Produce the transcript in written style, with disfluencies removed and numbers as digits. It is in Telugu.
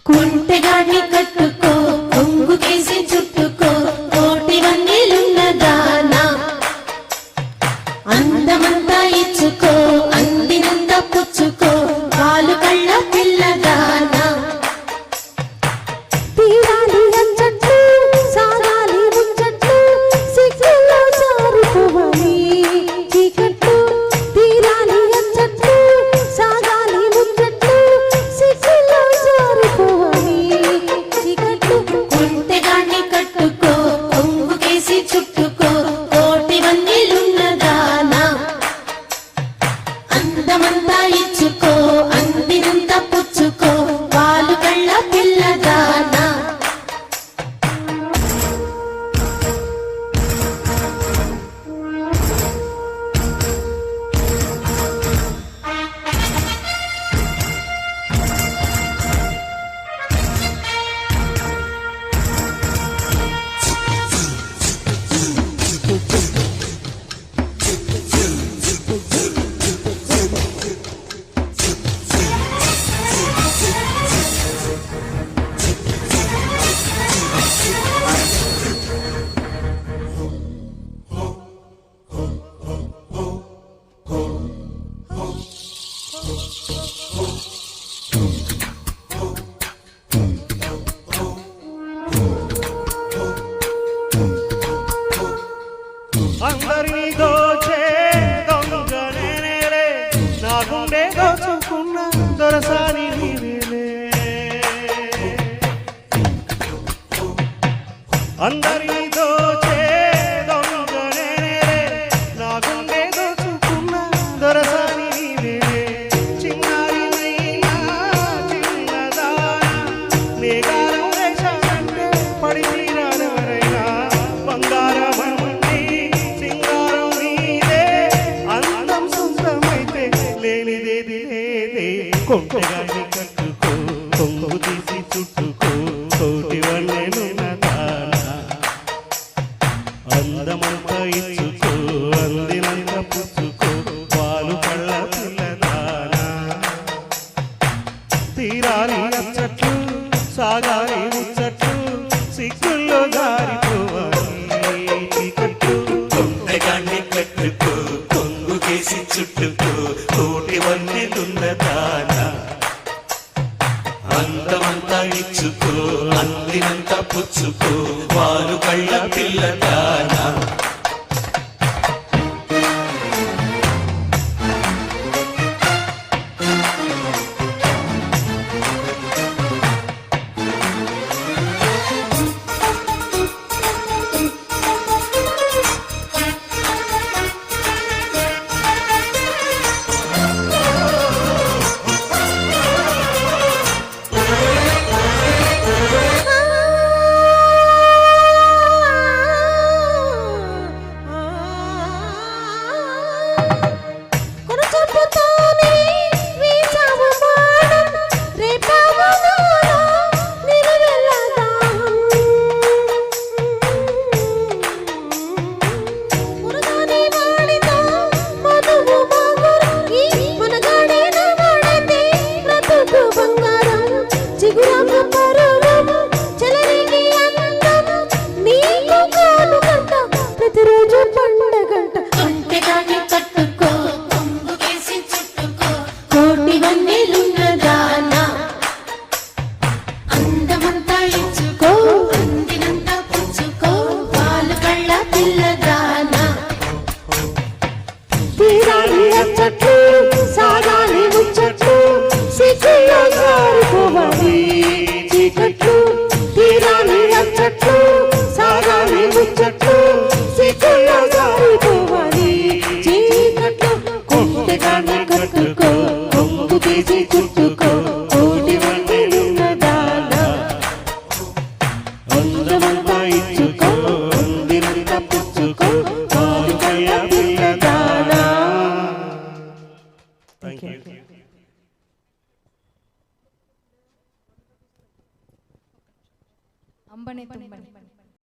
కుంటెగాన్ని కట్టుకో కొంగు కేసి చుట్టుకో కోటి వన్నెలున్న దానా అందమంతా ఇచ్చుకో అందినంత పుచ్చుకో పాలు కళ్ళ పిల్లదానా తీరాలి అచ్చట్లు సాగాలి ముచ్చట్లు సిగ్గులో జారిపోవాలి చీకట్లు తీరాలి అచ్చట్లు సాగాలి ముచ్చట్లు సిగ్గులో జారిపోవాలి చీకట్లు కుంటెగాన్ని కట్టుకో కొంగు కేసి చుట్టుకో కోటి వన్నెలున్న దానా అందమంతా ఇచ్చుకో అందినంత పుచ్చుకో పాలు కళ్ళ పిల్లదానా అందరినీ దోచే దొంగనేలే నా గుండె దోచుకున్న దొరసాని నీవేలే అందరినీ దోచే దొంగనేలే నా గుండె దోచుకున్న దొరసాని నీవేలే చిన్నారి నైనా చిన్నదానా మేఘారం వేశానంటే పడి తీరానెవరైనా బంగారం కొంటెగాన్ని కట్టుకో కొంగు తీసి చుట్టుకో కోటి వన్నెలున్న దానా అందమంతా ఇచ్చుకో అందినంత పుచ్చుకో పాలు కళ్ళ పిల్లదానా తీరాలి అచ్చట్లు సాగాలి ముచ్చట్లు సిగ్గుల్లో జారిపోవాలి చీకట్లు కొంటెగాన్ని కట్టుకో కొంగు కేసి చుట్టుకో కోటి వన్నెలున్న దానా అందమంతా ఇచ్చుకో అందినంత పుచ్చుకో వారు కళ్ళ పిల్లదానా సాగాలి ముచ్చట్లు సిగ్గులో జారిపోవాలి చీకట్లు తీరాలి అచ్చట్లు సాగాలి ముచ్చట్లు సిగ్గులో జారిపోవాలి చీకట్లు కుంటెగాన్ని కట్టుకో కొంగు తీసి చుట్టుకో కోటి వన్నెలున్న దానా అందమంతా ఇచ్చుకో అందినంత పుచ్చుకో పాలు కళ్ళ పిల్లదానా. Thank you. అంబనే తుంబనే